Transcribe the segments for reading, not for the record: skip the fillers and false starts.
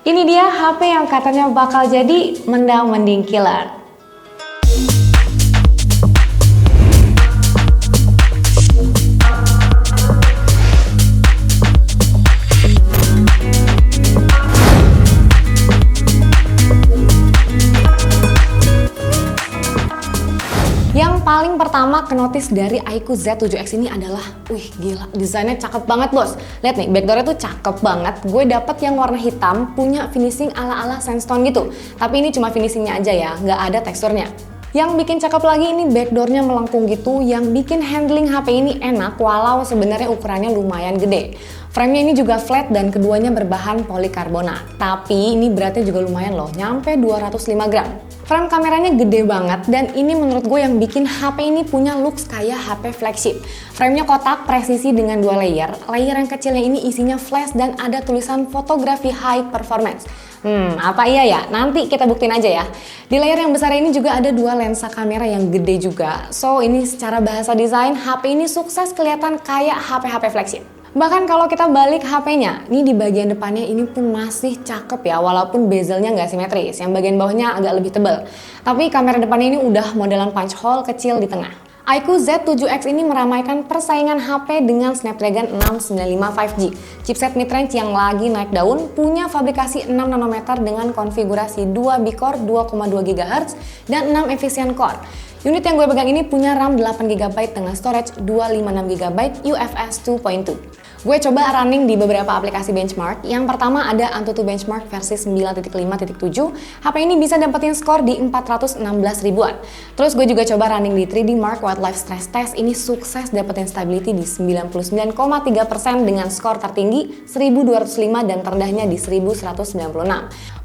Ini dia HP yang katanya bakal jadi mendang-mending killer. Yang paling pertama ke notice dari iQOO Z7X ini adalah, wih gila, desainnya cakep banget bos. Lihat nih, backdoornya tuh cakep banget. Gue dapet yang warna hitam, punya finishing ala-ala sandstone gitu. Tapi ini cuma finishingnya aja ya, nggak ada teksturnya. Yang bikin cakep lagi ini backdoornya melengkung gitu, yang bikin handling HP ini enak walau sebenarnya ukurannya lumayan gede. Framenya ini juga flat dan keduanya berbahan polikarbonat. Tapi ini beratnya juga lumayan loh, nyampe 205 gram. Frame kameranya gede banget dan ini menurut gue yang bikin HP ini punya looks kayak HP flagship. Framenya kotak, presisi dengan 2 layer. Layer yang kecilnya ini isinya flash dan ada tulisan fotografi high performance. Apa iya ya? Nanti kita buktiin aja ya. Di layer yang besar ini juga ada 2 lensa kamera yang gede juga. So ini secara bahasa desain, HP ini sukses kelihatan kayak HP-HP flagship. Bahkan kalau kita balik HP-nya, ini di bagian depannya ini pun masih cakep ya, walaupun bezelnya nggak simetris, yang bagian bawahnya agak lebih tebal. Tapi kamera depannya ini udah modelan punch hole kecil di tengah. iQOO Z7X ini meramaikan persaingan HP dengan Snapdragon 695 5G. Chipset mid-range yang lagi naik daun, punya fabrikasi 6 nanometer dengan konfigurasi 2 B-Core 2,2 GHz dan 6 efisien core. Unit yang gue pegang ini punya RAM 8GB dengan storage 256GB UFS 2.2. Gue coba running di beberapa aplikasi benchmark. Yang pertama ada Antutu Benchmark versi 9.5.7. HP ini bisa dapetin skor di 416 ribuan. Terus gue juga coba running di 3D Mark Wildlife Stress Test. Ini sukses dapetin stability di 99,3% dengan skor tertinggi 1205 dan terendahnya di 1196.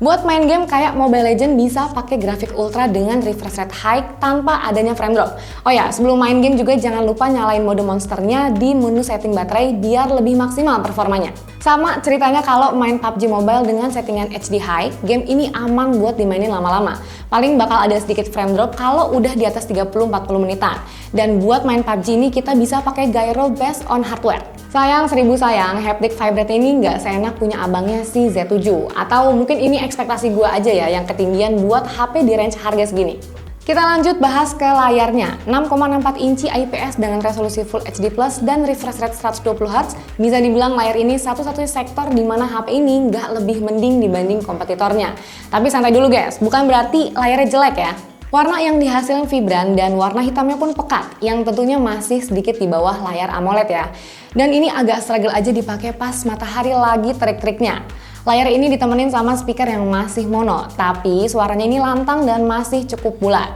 Buat main game kayak Mobile Legends bisa pakai grafik ultra dengan refresh rate high tanpa adanya frame drop. Oh ya, sebelum main game juga jangan lupa nyalain mode monsternya di menu setting baterai biar lebih maksimal performanya. Sama ceritanya kalau main PUBG Mobile dengan settingan HD High, game ini aman buat dimainin lama-lama. Paling bakal ada sedikit frame drop kalau udah di atas 30-40 menitan. Dan buat main PUBG ini kita bisa pakai gyro based on hardware. Sayang seribu sayang, haptic vibrate ini nggak seenak punya abangnya si Z7. Atau mungkin ini ekspektasi gue aja ya yang ketinggian buat HP di range harga segini. Kita lanjut bahas ke layarnya. 6,64 inci IPS dengan resolusi Full HD Plus dan refresh rate 120Hz. Bisa dibilang layar ini satu-satunya sektor di mana HP ini nggak lebih mending dibanding kompetitornya. Tapi santai dulu guys, bukan berarti layarnya jelek ya. Warna yang dihasilkan vibran dan warna hitamnya pun pekat, yang tentunya masih sedikit di bawah layar AMOLED ya. Dan ini agak struggle aja dipakai pas matahari lagi terik-teriknya. Layar ini ditemenin sama speaker yang masih mono, tapi suaranya ini lantang dan masih cukup bulat.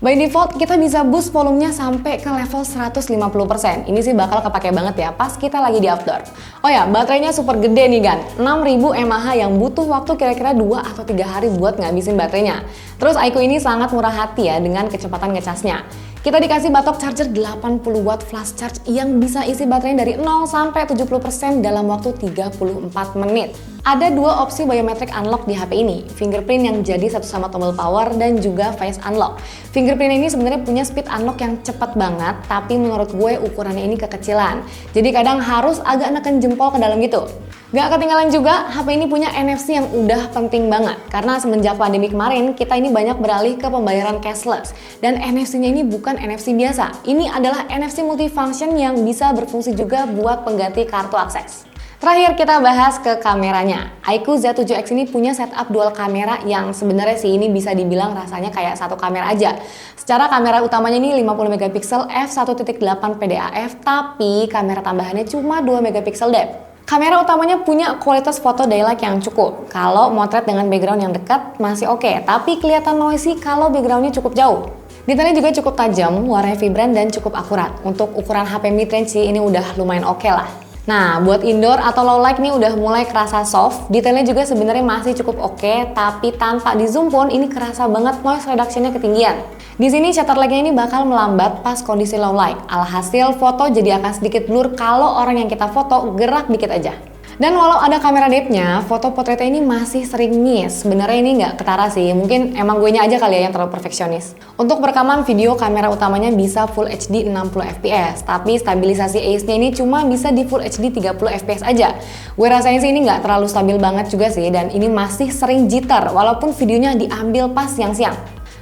By default, kita bisa boost volumenya sampai ke level 150%. Ini sih bakal kepake banget ya pas kita lagi di outdoor. Oh ya, baterainya super gede nih kan, 6000 mAh yang butuh waktu kira-kira 2 atau 3 hari buat ngabisin baterainya. Terus iQOO ini sangat murah hati ya dengan kecepatan ngecasnya. Kita dikasih batok charger 80 watt flash charge yang bisa isi baterainya dari 0 sampai 70% dalam waktu 34 menit. Ada 2 opsi biometric unlock di HP ini, fingerprint yang jadi satu sama tombol power dan juga face unlock. Fingerprint ini sebenarnya punya speed unlock yang cepat banget, tapi menurut gue ukurannya ini kekecilan. Jadi kadang harus agak neken jempol ke dalam gitu. Gak ketinggalan juga, HP ini punya NFC yang udah penting banget. Karena semenjak pandemi kemarin, kita ini banyak beralih ke pembayaran cashless. Dan NFC-nya ini bukan NFC biasa. Ini adalah NFC multifunction yang bisa berfungsi juga buat pengganti kartu akses. Terakhir kita bahas ke kameranya. iQOO Z7X ini punya setup dual kamera yang sebenarnya sih ini bisa dibilang rasanya kayak satu kamera aja. Secara kamera utamanya ini 50 MP f1.8 PDAF, tapi kamera tambahannya cuma 2 MP depth. Kamera utamanya punya kualitas foto daylight yang cukup. Kalau motret dengan background yang dekat masih oke, tapi kelihatan noisy kalau backgroundnya cukup jauh. Detailnya juga cukup tajam, warnanya vibran dan cukup akurat. Untuk ukuran HP mid-range sih ini udah lumayan oke lah. Nah, buat indoor atau low light nih udah mulai kerasa soft. Detailnya juga sebenarnya masih cukup oke, tapi tanpa di zoom pun ini kerasa banget noise reduction-nya ketinggian. Di sini shutter lag-nya ini bakal melambat pas kondisi low light. Alhasil foto jadi akan sedikit blur kalau orang yang kita foto gerak dikit aja. Dan walau ada kamera depth-nya, foto potretnya ini masih sering miss. Sebenarnya ini nggak ketara sih, mungkin emang gue nya aja kali ya yang terlalu perfeksionis. Untuk perekaman video, kamera utamanya bisa Full HD 60 fps, tapi stabilisasi AIS-nya ini cuma bisa di Full HD 30 fps aja. Gue rasain sih ini nggak terlalu stabil banget juga sih, dan ini masih sering jitter, walaupun videonya diambil pas siang-siang.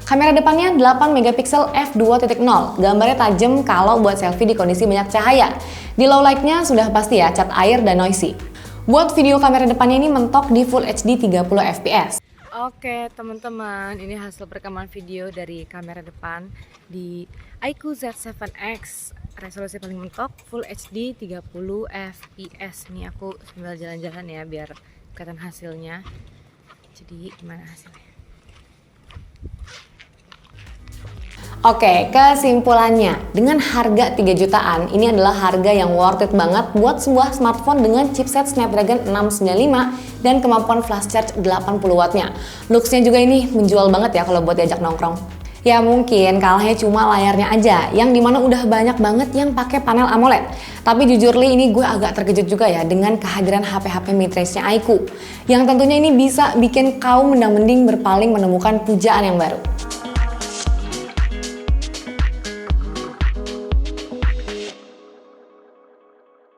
Kamera depannya 8 megapiksel f2.0, gambarnya tajam kalau buat selfie di kondisi banyak cahaya. Di low light-nya sudah pasti ya cat air dan noisy. Buat video kamera depannya ini mentok di Full HD 30 fps. Oke teman-teman, ini hasil perekaman video dari kamera depan di iQOO Z7X. Resolusi paling mentok Full HD 30 fps. Nih aku sambil jalan-jalan ya biar kelihatan hasilnya. Jadi gimana hasilnya? Oke, kesimpulannya, dengan harga 3 jutaan, ini adalah harga yang worth it banget buat sebuah smartphone dengan chipset Snapdragon 695 dan kemampuan flash charge 80 wattnya. Looksnya juga ini menjual banget ya kalau buat diajak nongkrong. Ya mungkin kalahnya cuma layarnya aja, yang dimana udah banyak banget yang pakai panel AMOLED. Tapi jujur li, ini gue agak terkejut juga ya dengan kehadiran HP-HP mid-range-nya iQOO, yang tentunya ini bisa bikin kaum mendang-mending berpaling menemukan pujaan yang baru.